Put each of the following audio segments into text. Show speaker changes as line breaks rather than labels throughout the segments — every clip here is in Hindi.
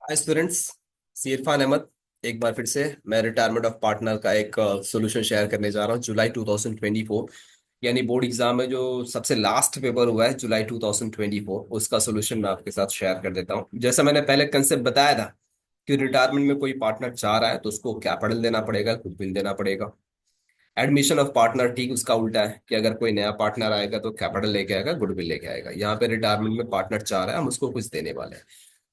हाय स्टूडेंट्स, सी इरफान अहमद। एक बार फिर से मैं रिटायरमेंट ऑफ पार्टनर का एक सॉल्यूशन शेयर करने जा रहा हूँ। जुलाई 2024 यानी बोर्ड एग्जाम में जो सबसे लास्ट पेपर हुआ है जुलाई 2024, उसका सॉल्यूशन मैं आपके साथ शेयर कर देता हूँ। जैसा मैंने पहले कंसेप्ट बताया था कि रिटायरमेंट में कोई पार्टनर चाह रहा है तो उसको कैपिटल देना पड़ेगा, गुडविल देना पड़ेगा। एडमिशन ऑफ पार्टनर ठीक उसका उल्टा है कि अगर कोई नया पार्टनर आएगा तो कैपिटल लेके आएगा, गुडविल लेके आएगा। यहाँ पे रिटायरमेंट में पार्टनर चाह रहा है, हम उसको कुछ देने वाले हैं।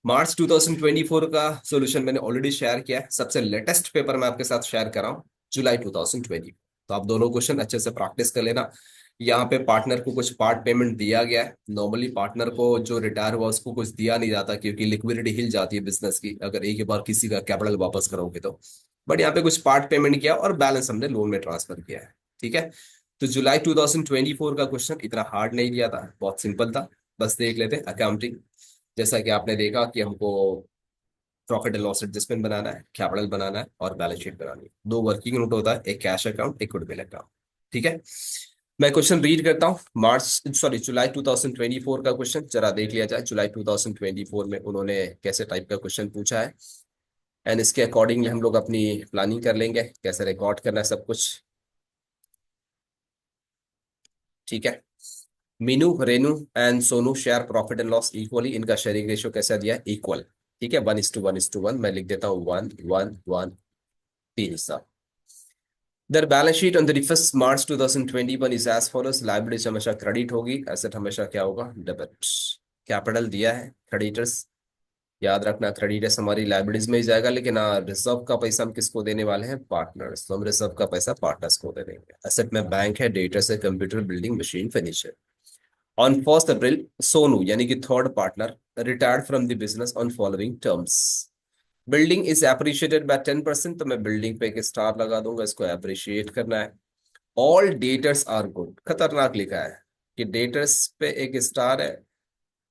मार्च 2024 का सॉल्यूशन मैंने ऑलरेडी शेयर किया है। सबसे लेटेस्ट पेपर मैं आपके साथ शेयर कर रहा हूँ, जुलाई 2020। तो आप दोनों क्वेश्चन अच्छे से प्रैक्टिस कर लेना। यहाँ पे पार्टनर को कुछ पार्ट पेमेंट दिया गया है। नॉर्मली पार्टनर को जो रिटायर हुआ उसको कुछ दिया नहीं जाता, क्योंकि लिक्विडिटी हिल जाती है बिजनेस की अगर एक ही बार किसी का कैपिटल वापस करोगे तो। बट यहाँ पे कुछ पार्ट पेमेंट किया और बैलेंस हमने लोन में ट्रांसफर किया है। ठीक है। तो जुलाई 2024 का क्वेश्चन इतना हार्ड नहीं लिया था, बहुत सिंपल था। बस देख लेते हैं अकाउंटिंग। जैसा कि आपने देखा कि हमको प्रॉफिट एंड लॉस एडजस्टमेंट बनाना है, कैपिटल बनाना है और बैलेंस शीट बनानी है। दो वर्किंग नोट होता है, एक कैश अकाउंट, एक गुडविल अकाउंट। ठीक है। मैं क्वेश्चन रीड करता हूँ। जुलाई 2024 का क्वेश्चन जरा देख लिया जाए। जुलाई 2024 में उन्होंने कैसे टाइप का क्वेश्चन पूछा है, एंड इसके अकॉर्डिंगली हम लोग अपनी प्लानिंग कर लेंगे कैसे रिकॉर्ड करना है सब कुछ। ठीक है। Meenu, Renu and Sonu share profit and loss equally. इनका शेयरिंग रेशियो कैसा दिया है? इक्वल। ठीक है, 1:1:1। मैं लिख देता हूँ 1:1:1, 3 हिस्सा। The balance sheet on 31 March 2021 is as follows. Liabilities हमेशा क्रेडिट होगी, एसेट हमेशा क्या होगा? डेबिट। कैपिटल दिया है, क्रेडिटर्स। याद रखना क्रेडिटर्स हमारी लाइबिलिटीज में ही जाएगा, लेकिन रिजर्व का पैसा हम किसको देने वाले हैं? पार्टनर्स। तो हम रिजर्व का पैसा पार्टनर्स को दे देंगे। एसेट में बैंक है, डेटर्स है, computer, building, machine, furniture. On 1st April, Sonu यानी कि third partner retired from the business on following terms. Building is appreciated by 10%, तो मैं बिल्डिंग पे एक स्टार लगा दूंगा, इसको अप्रिशिएट करना है। ऑल डेटर्स आर गुड, खतरनाक लिखा है कि डेटर्स पे एक स्टार है।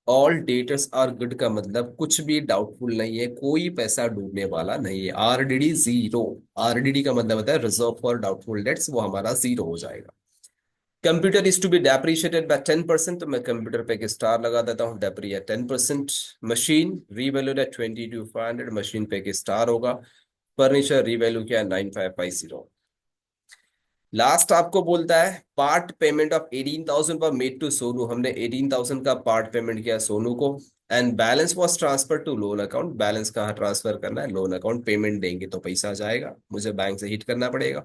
ऑल डेटर्स आर गुड का मतलब कुछ भी डाउटफुल नहीं है, कोई पैसा डूबने वाला नहीं है। RDD zero. आरडीडी का मतलब होता है रिजर्व फॉर डाउटफुल डेट्स, वो हमारा जीरो हो जाएगा। Computer is to be depreciated by 10%, तो मैं कंप्यूटर पे एक स्टार लगा देता हूँ, डेप्री है 10%। मशीन रीवैल्यूड है 22,500, मशीन पे एक स्टार होगा। फर्नीचर रीवैल्यू क्या है? 9550। लास्ट आपको बोलता है पार्ट पेमेंट ऑफ 18,000 पर मेड टू सोनू। हमने 18,000 का पार्ट पेमेंट किया सोनू को, and balance was transfer to loan account. Balance कहाँ ट्रांसफर करना है? Loan account. पेमेंट देंगे तो पैसा जाएगा, मुझे बैंक से हिट करना पड़ेगा।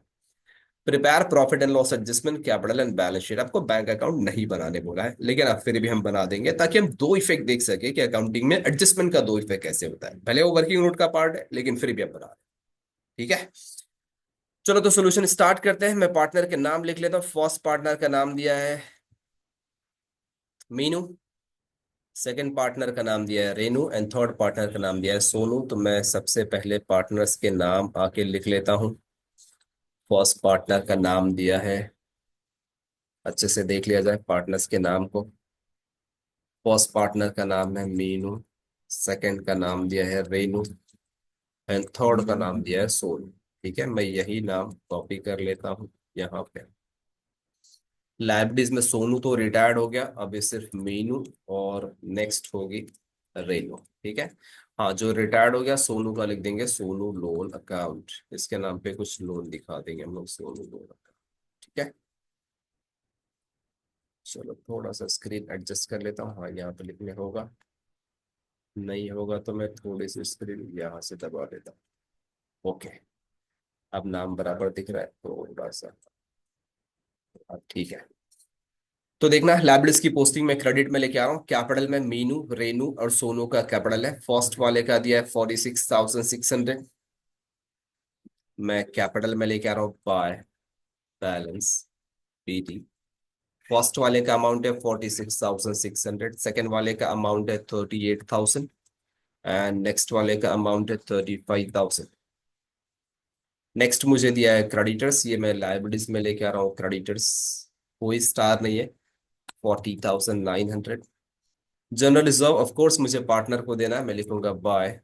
Prepare profit and loss adjustment, capital and balance sheet. आपको बैंक अकाउंट नहीं बनाने बोला है, लेकिन आप फिर भी हम बना देंगे ताकि हम दो इफेक्ट देख सके कि अकाउंटिंग में एडजस्टमेंट का दो इफेक्ट कैसे होता है। भले वो वर्किंग नोट का पार्ट है, लेकिन फिर भी हम बना रहे हैं। ठीक है। चलो तो सोल्यूशन स्टार्ट करते हैं। मैं पार्टनर के नाम लिख लेता हूँ। फर्स्ट पार्टनर का नाम दिया है मीनू, सेकंड पार्टनर का नाम दिया है रेनू, एंड थर्ड पार्टनर का नाम दिया है सोनू। तो मैं सबसे पहले पार्टनर्स के नाम आके लिख लेता हूँ। फर्स्ट पार्टनर का नाम दिया है, अच्छे से देख लिया जाए पार्टनर्स के नाम को। फर्स्ट पार्टनर का नाम है मीनू, सेकंड का नाम दिया है रेनू, एंड थर्ड का नाम दिया है सोनू। ठीक है, मैं यही नाम कॉपी कर लेता हूँ यहाँ पे। लाइब्रेरीज में सोनू तो रिटायर्ड हो गया, अब ये सिर्फ मीनू और नेक्स्ट होगी रेनू। ठीक है। हाँ, जो रिटायर्ड हो गया सोनू का लिख देंगे सोनू लोन अकाउंट। इसके नाम पे कुछ लोन दिखा देंगे हम लोग, सोनू लोन अकाउंट। ठीक है। चलो थोड़ा सा स्क्रीन एडजस्ट कर लेता हूँ। हाँ, यहाँ पे लिखने होगा, नहीं होगा तो मैं थोड़ी सी स्क्रीन यहाँ से दबा देता हूँ। ओके, अब नाम बराबर दिख रहा है थोड़ा सा। अब ठीक है। तो देखना, लाइबिलिटीज की पोस्टिंग में क्रेडिट में लेके आ रहा हूँ। कैपिटल में मीनू, रेनू और सोनू का कैपिटल है। फर्स्ट वाले का दिया है 46,600। मैं कैपिटल में लेके आ रहा हूँ बाय बैलेंस, पीटी। फर्स्ट वाले का अमाउंट है 46,600, सेकेंड वाले का अमाउंट है 38,000, एंड नेक्स्ट वाले का अमाउंट है 35,000। नेक्स्ट मुझे दिया है क्रेडिटर्स, ये मैं लाइबिलिटीज में लेके आ रहा हूँ क्रेडिटर्स। कोई स्टार नहीं है, 40,900। जनरल रिजर्व ऑफ कोर्स मुझे पार्टनर को देना है, मैं लिखूंगा बाय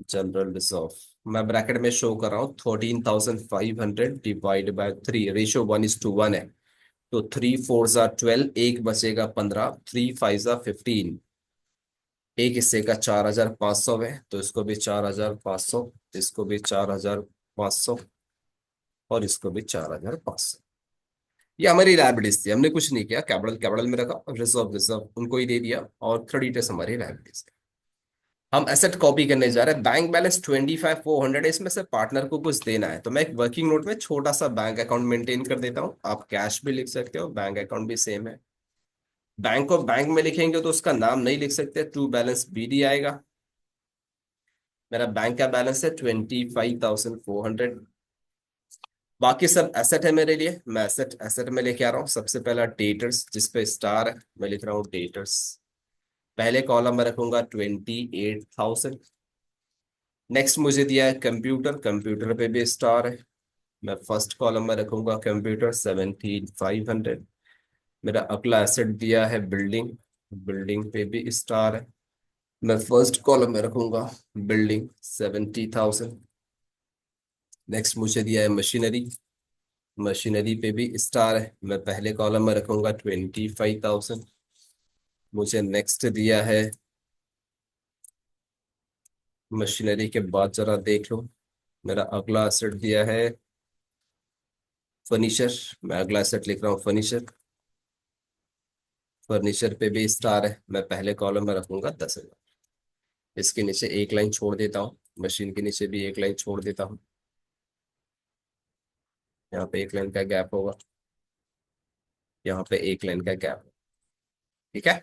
जनरल रिजर्व। मैं ब्रैकेट में शो कर रहा हूँ 13,500 डिवाइड बाय 3, रेशियो 1:1 है। तो 3 4 ज़ा 12, एक बचेगा 15, 3 5 ज़ा 15। एक हिस्से का 4,500 है, तो इसको भी 4,500, इसको भी 4,500, और इसको भी 4,500। ये हमारी लाइबिलिटीज थी, हमने कुछ नहीं किया, कैपिटल कैपिटल में रखा, रिजर्व रिजर्व उनको ही दे दिया, और क्रेडिटर्स हमारी लाइबिलिटीज। हम एसेट कॉपी करने जा रहे हैं। बैंक बैलेंस 25,400 है, इसमें से पार्टनर को कुछ देना है, तो मैं एक वर्किंग नोट में छोटा सा बैंक अकाउंट मेंटेन कर देता हूँ। आप कैश भी लिख सकते हो, बैंक अकाउंट भी सेम है। बैंक ऑफ बैंक में लिखेंगे तो उसका नाम नहीं लिख सकते, ट्रू बैलेंस BD आएगा। मेरा बैंक का बैलेंस है 25,400। बाकी सब एसेट है मेरे लिए, मैं एसेट एसेट में लेके आ रहा हूँ। सबसे पहला डेटर्स, जिसपे स्टार है, मैं लिख रहा हूँ डेटर्स। पहले कॉलम में रखूंगा 28,000। नेक्स्ट मुझे दिया है कंप्यूटर, कंप्यूटर पे भी स्टार है, मैं फर्स्ट कॉलम में रखूंगा कंप्यूटर 17,500। मेरा अगला एसेट दिया है बिल्डिंग, बिल्डिंग पे भी स्टार है, मैं फर्स्ट कॉलम में रखूंगा बिल्डिंग 70,000। नेक्स्ट मुझे दिया है मशीनरी, मशीनरी पे भी स्टार है, मैं पहले कॉलम में रखूंगा 25,000। मुझे नेक्स्ट दिया है मशीनरी के बाद, जरा देख लो, मेरा अगला एसेट दिया है फर्नीचर, मैं अगला एसेट लिख रहा हूँ फर्नीचर। फर्नीचर पे भी स्टार है, मैं पहले कॉलम में रखूंगा 10,000। इसके नीचे एक लाइन छोड़ देता हूँ, मशीन के नीचे भी एक लाइन छोड़ देता हूँ, यहाँ पे एक लाइन का गैप होगा, यहाँ पे एक लाइन का गैप। ठीक है,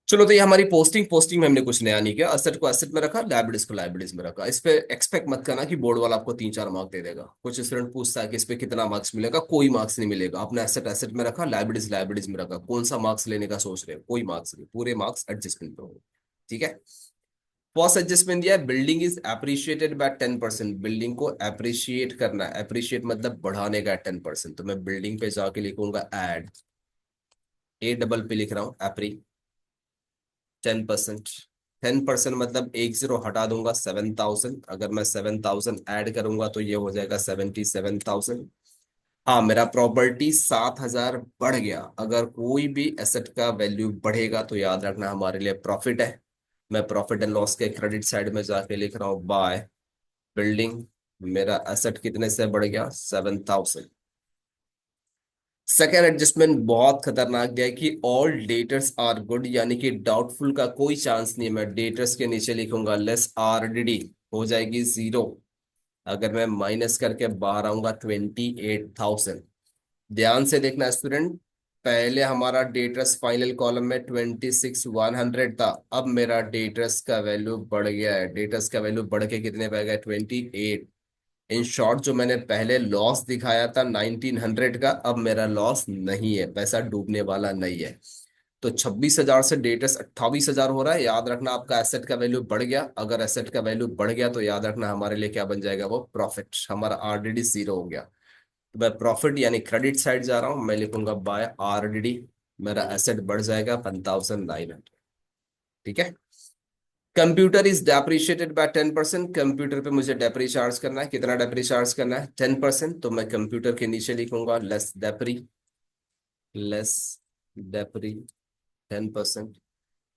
चलो, तो ये हमारी पोस्टिंग पोस्टिंग में हमने कुछ नया नहीं किया। एसेट को एसेट में रखा, लाइबिलिटीज को लाइबिलिटीज में रखा। इस पे एक्सपेक्ट मत करना कि बोर्ड वाला आपको 3-4 मार्क दे देगा। कुछ स्टूडेंट पूछता है कि इस पे कितना मार्क्स मिलेगा, कोई मार्क्स नहीं मिलेगा। आपने एसेट एसेट में रखा, लाइबिलिटीज लाइबिलिटीज में रखा, कौन सा मार्क्स लेने का सोच रहे हो, कोई मार्क्स नहीं, पूरे मार्क्स एडजस्टमेंट पे होंगे। ठीक है, फर्स्ट एडजस्टमेंट दिया है, building is appreciated by 10%। Building को अप्रिशिएट करना है, अप्रिशिएट मतलब बढ़ाने का 10%, तो मैं बिल्डिंग पे जाके लिखूंगा एड, ए डबल पे लिख रहा हूँ एप्री 10%। 10% मतलब एक जीरो हटा दूंगा, 7,000। अगर मैं 7,000 ऐड करूंगा तो ये हो जाएगा 77,000। हाँ, मेरा प्रॉपर्टी 7,000 बढ़ गया। अगर कोई भी एसेट का वैल्यू बढ़ेगा तो याद रखना हमारे लिए प्रॉफिट है। मैं प्रॉफिट एंड लॉस के क्रेडिट साइड में जाके लिख रहा हूँ बाय बिल्डिंग। मेरा एसेट कितने से बढ़ गया, 7,000। सेकेंड एडजस्टमेंट बहुत खतरनाक दिया है कि ऑल डेटर्स आर गुड, यानी कि डाउटफुल का कोई चांस नहीं है। मैं डेटर्स के नीचे लिखूंगा लेस RDD, हो जाएगी 0। अगर मैं माइनस करके बाहर आऊंगा 28,000। ध्यान से देखना स्टूडेंट, पहले हमारा डेटर्स फाइनल कॉलम में 26,100 था, अब मेरा डेटर्स का वैल्यू बढ़ गया है। डेटर्स का वैल्यू बढ़ के कितने पे गया, 28। इन शॉर्ट, जो मैंने पहले लॉस दिखाया था 1900 का, अब मेरा लॉस नहीं है, पैसा डूबने वाला नहीं है। तो 26,000 से डेटस 28,000 हो रहा है। याद रखना आपका एसेट का वैल्यू बढ़ गया। अगर एसेट का वैल्यू बढ़ गया तो याद रखना हमारे लिए क्या बन जाएगा, वो प्रॉफिट। हमारा RDD 0 हो गया, तो मैं प्रॉफिट यानी क्रेडिट साइड जा रहा हूं, मैं लिखूंगा बाय RDD। मेरा एसेट बढ़ जाएगा 1,900। ठीक है, computer is depreciated by 10%। Computer पे मुझे डेप्री चार्ज करना है, कितना डेप्री चार्ज करना है, 10%। तो मैं कंप्यूटर के नीचे लिखूंगा लेस डेप्री, लेस डेप्री 10%।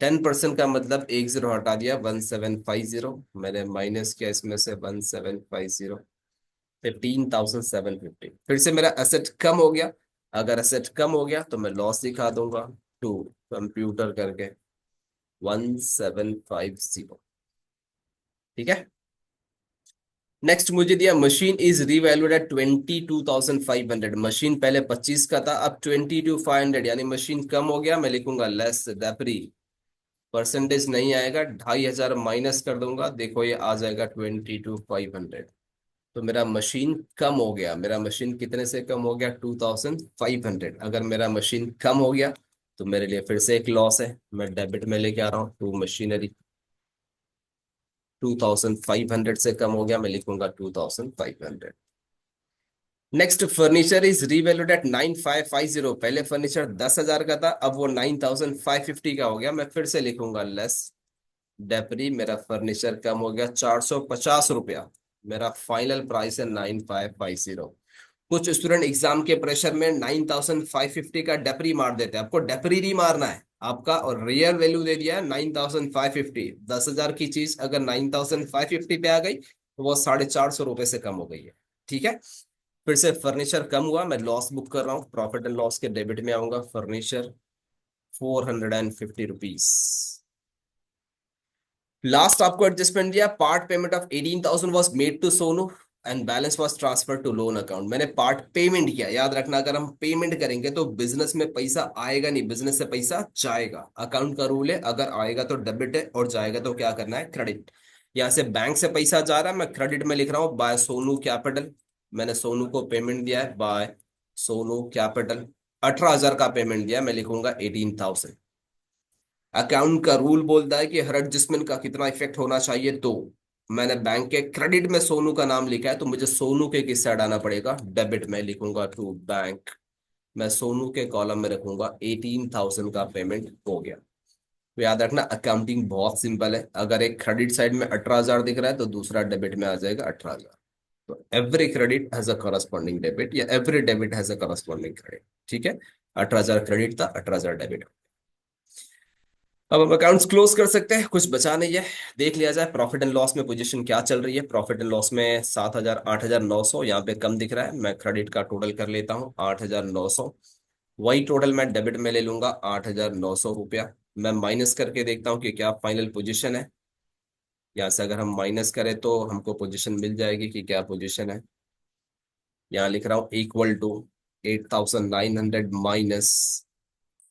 10% का मतलब एक जीरो हटा दिया, 1,750। मैंने माइनस किया इसमें से 1,750, 15,750। फिर से मेरा एसेट कम हो गया। अगर एसेट कम हो गया तो मैं लॉस दिखा दूंगा, टू कंप्यूटर करके 1,750। ठीक है, नेक्स्ट मुझे दिया machine is revalued at 22,500। Machine पहले 25 का था, अब 22,500, यानी मशीन कम हो गया। मैं लिखूंगा लेस डेप्री, परसेंटेज नहीं आएगा, 2,500 माइनस कर दूंगा, देखो ये आ जाएगा 22,500। तो मेरा मशीन कम हो गया। मेरा मशीन कितने से कम हो गया, 2,500। अगर मेरा मशीन कम हो गया तो मेरे लिए फिर से एक लॉस है, मैं डेबिट में लेके आ रहा हूँ टू मशीनरी। 2,500 से कम हो गया, मैं लिखूंगा 2,500। Next, furniture is revalued at 9,550। पहले फर्नीचर 10,000 का था, अब वो 9,550 का हो गया। मैं फिर से लिखूंगा लेस डेप्री। मेरा फर्नीचर कम हो गया 450 रुपया। मेरा फाइनल प्राइस है 9,550। कुछ स्टूडेंट एग्जाम के प्रेशर में 9,550 का डेप्री मार देते हैं, आपको डेप्री नहीं मारना है। आपका, और रियल वैल्यू दे दिया है 9,550। 10,000 की चीज अगर 9,550 पे आ गई तो वो 450 रुपए से कम हो गई है। ठीक है, फिर से फर्नीचर कम हुआ, मैं लॉस बुक कर रहा हूँ, प्रॉफिट एंड लॉस के डेबिट में आऊंगा। Furniture 450 rupees. लास्ट आपको एडजस्टमेंट दिया, part payment of 18,000 was made to Sonu and balance was transfer to loan account. मैंने पार्ट पेमेंट किया, याद रखना अगर हम पेमेंट करेंगे तो बिजनेस में पैसा आएगा नहीं, बिजनेस से पैसा जाएगा। अकाउंट का रूल है, अगर आएगा तो डेबिट है और जाएगा तो क्या करना है, क्रेडिट। यहाँ से बैंक से पैसा जा रहा है, मैं क्रेडिट में लिख रहा हूँ बाय सोनू कैपिटल। मैंने सोनू को पेमेंट दिया है बाय सोनू कैपिटल। 18,000 का पेमेंट दिया, मैं लिखूंगा 18,000। अकाउंट का रूल बोलता है कि हर एडजस्टमेंट का कितना इफेक्ट होना चाहिए, तो मैंने बैंक के क्रेडिट में सोनू का नाम लिखा है तो मुझे सोनू के किस साइड आना पड़ेगा, डेबिट में लिखूंगा टू बैंक। मैं सोनू के कॉलम में रखूंगा 18,000 का पेमेंट हो गया। तो याद रखना अकाउंटिंग बहुत सिंपल है, अगर एक क्रेडिट साइड में 18,000 दिख रहा है तो दूसरा डेबिट में आ जाएगा 18,000। तो every credit has a corresponding debit, या every debit has a corresponding credit. ठीक है, 18,000 क्रेडिट था, 18,000 डेबिट। अब हम अकाउंट्स क्लोज कर सकते हैं, कुछ बचा नहीं है। देख लिया जाए प्रॉफिट एंड लॉस में पोजीशन क्या चल रही है। प्रॉफिट एंड लॉस में 7,000, 8,900 यहाँ पे कम दिख रहा है। मैं क्रेडिट का टोटल कर लेता हूँ 8,900। वही टोटल मैं डेबिट में ले लूंगा 8,900 रुपया। मैं माइनस करके देखता हूँ कि क्या फाइनल पोजीशन है। यहाँ से अगर हम माइनस करें तो हमको पोजीशन मिल जाएगी कि क्या पोजीशन है। यहाँ लिख रहा हूँ equal to 8,900 minus,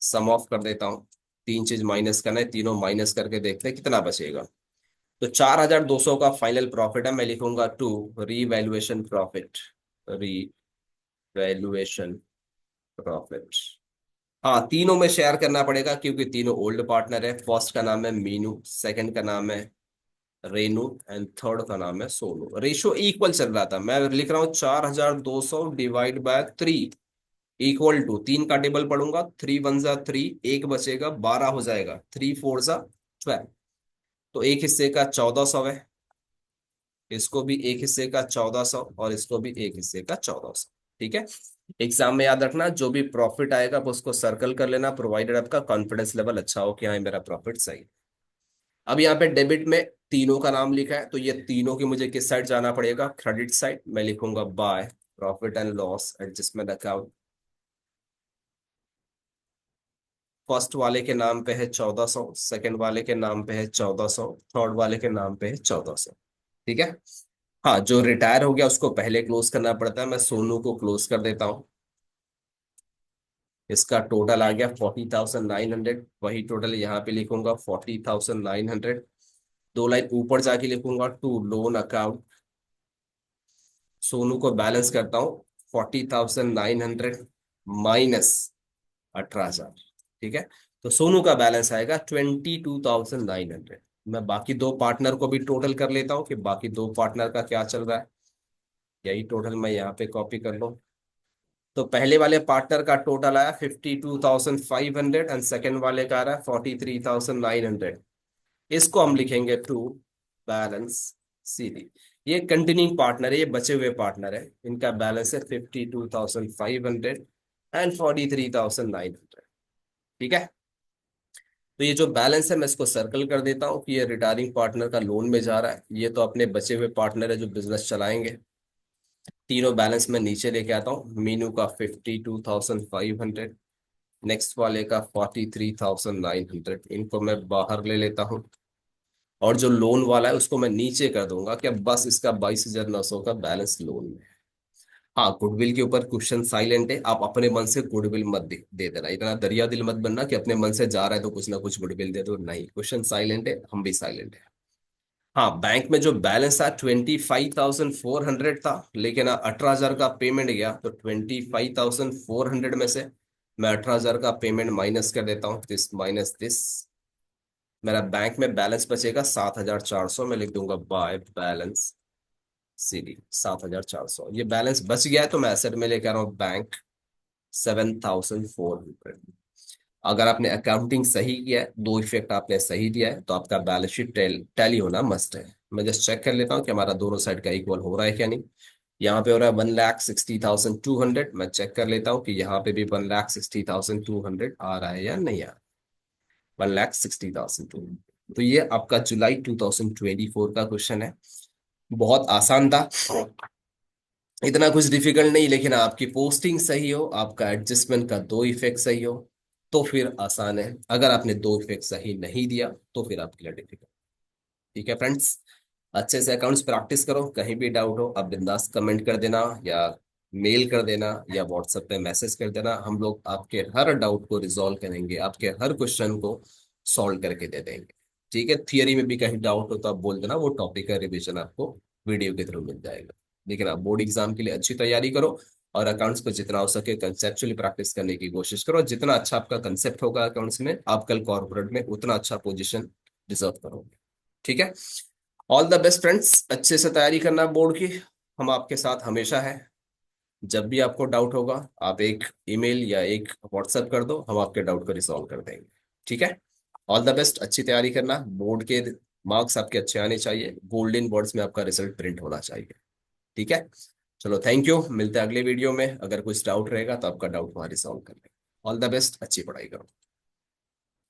sum off कर देता हूँ। तीन चीज माइनस करना है, तीनों माइनस करके देखते हैं कितना बचेगा। तो 4,200 का फाइनल प्रॉफिट है, मैं लिखूंगा to revaluation profit. Revaluation profit. हाँ, तीनों में शेयर करना पड़ेगा क्योंकि तीनों ओल्ड पार्टनर है। फर्स्ट का नाम है मीनू, सेकंड का नाम है रेनू एंड थर्ड का नाम है सोनू। रेशियो इक्वल चल रहा था, मैं लिख रहा हूँ 4,200 डिवाइड बाय 3 इक्वल टू, तीन का टेबल पढ़ूंगा, 3 1 जा 3, एक बचेगा 12 हो जाएगा, 3 4 जा 12। तो एक हिस्से का 1,400 है, इसको भी एक हिस्से का 1,400 और इसको भी एक हिस्से का 1,400। ठीक है, एग्जाम में याद रखना जो भी प्रॉफिट आएगा आप उसको सर्कल कर लेना, प्रोवाइडेड आपका कॉन्फिडेंस लेवल अच्छा हो कि हाँ मेरा प्रॉफिट सही है। अब यहाँ पे डेबिट में तीनों का नाम लिखा है तो ये तीनों की मुझे किस साइड जाना पड़ेगा, क्रेडिट साइड। मैं लिखूंगा by profit and loss adjustment account. First वाले के नाम पे है 1,400, सेकंड वाले के नाम पे है 1,400, थर्ड वाले के नाम पे है 1,400। ठीक है, हाँ जो रिटायर हो गया उसको पहले क्लोज करना पड़ता है, मैं सोनू को क्लोज कर देता हूँ। इसका टोटल आ गया 40,900, वही टोटल यहाँ पे लिखूंगा 40,900। दो लाइन ऊपर जाके लिखूंगा टू लोन अकाउंट। सोनू को बैलेंस करता हूँ 40,900 माइनस 18,000। ठीक है, तो सोनू का बैलेंस आएगा 22,900। मैं बाकी दो पार्टनर को भी टोटल कर लेता हूँ कि बाकी दो पार्टनर का क्या चल रहा है। यही टोटल मैं यहाँ पे कॉपी कर लूँ। तो पहले वाले पार्टनर का टोटल आया 52,500 एंड सेकेंड वाले का आ रहा है 43,900। इसको हम लिखेंगे टू बैलेंस सीधी। ये कंटिन्यूइंग पार्टनर है, ये बचे हुए पार्टनर है, इनका बैलेंस है 52,500 एंड 43,900। ठीक है, तो ये जो बैलेंस है मैं इसको सर्कल कर देता हूँ कि ये रिटायरिंग पार्टनर का लोन में जा रहा है, ये तो अपने बचे हुए पार्टनर है जो बिजनेस चलाएंगे। तीनों बैलेंस में नीचे लेके आता हूँ। मीनू का 52,500, नेक्स्ट वाले का 43,900, इनको मैं बाहर ले लेता हूँ। और जो लोन वाला है उसको मैं नीचे कर दूंगा कि बस इसका 22,900 का बैलेंस लोन में है। हाँ, गुडविल के ऊपर क्वेश्चन साइलेंट है, आप अपने मन से गुडविल मत दे देना, इतना दरिया दिल मत बनना कि अपने मन से जा रहा है तो कुछ ना कुछ गुडविल दे दो, नहीं, क्वेश्चन साइलेंट है, हम भी साइलेंट है। हाँ, बैंक में जो बैलेंस था 25,400 था, लेकिन 18,000 का पेमेंट गया तो 25,400 में से मैं 18,000 का पेमेंट माइनस कर देता हूँ, दिस माइनस दिस। मेरा बैंक में बैलेंस बचेगा 7,400, मैं लिख दूंगा बाय बैलेंस सीडी 7,400। ये बैलेंस बच गया है तो मैं एसेट में लेकर आ रहा हूँ बैंक 7,400। अगर आपने अकाउंटिंग सही किया है, दो इफेक्ट आपने सही दिया है, तो आपका बैलेंस शीट टैली होना मस्ट है। मैं जस्ट चेक कर लेता हूँ कि हमारा दोनों साइड का इक्वल हो रहा है क्या नहीं। यहाँ पे हो रहा है 1,60,200, मैं चेक कर लेता हूँ कि यहाँ पे भी 1,60,200 आ रहा है या नहीं आ रहा है। 1,60,000। तो ये आपका जुलाई 2024 का क्वेश्चन है। बहुत आसान था, इतना कुछ डिफिकल्ट नहीं, लेकिन आपकी पोस्टिंग सही हो, आपका एडजस्टमेंट का दो इफेक्ट सही हो, तो फिर आसान है। अगर आपने दो इफेक्ट सही नहीं दिया तो फिर आपके लिए डिफिकल्ट। ठीक है फ्रेंड्स, अच्छे से अकाउंट्स प्रैक्टिस करो। कहीं भी डाउट हो आप बिंदास कमेंट कर देना, या मेल कर देना, या व्हाट्सएप पे मैसेज कर देना। हम लोग आपके हर डाउट को रिजॉल्व करेंगे, आपके हर क्वेश्चन को सॉल्व करके दे देंगे। ठीक है, थियरी में भी कहीं डाउट हो तो आप बोल देना, वो टॉपिक का रिवीजन आपको वीडियो के थ्रू मिल जाएगा। लेकिन आप बोर्ड एग्जाम के लिए अच्छी तैयारी करो, और अकाउंट्स को जितना हो सके कंसेप्चुअली प्रैक्टिस करने की कोशिश करो। जितना अच्छा आपका कंसेप्ट होगा अकाउंट्स में, आप कल कॉर्पोरेट में उतना अच्छा पोजीशन डिजर्व करोगे। ठीक है, ऑल द बेस्ट फ्रेंड्स, अच्छे से तैयारी करना बोर्ड की। हम आपके साथ हमेशा है। जब भी आपको डाउट होगा आप एक ईमेल या एक व्हाट्सएप कर दो, हम आपके डाउट को रिजॉल्व कर देंगे। ठीक है, ऑल द बेस्ट, अच्छी तैयारी करना। बोर्ड के मार्क्स आपके अच्छे आने चाहिए, गोल्डन वर्ड्स में आपका रिजल्ट प्रिंट होना चाहिए। ठीक है, चलो थैंक यू, मिलते हैं अगले वीडियो में। अगर कुछ डाउट रहेगा तो आपका डाउट वहाँ रिजॉल्व कर लेंगे। ऑल द बेस्ट, अच्छी पढ़ाई करो।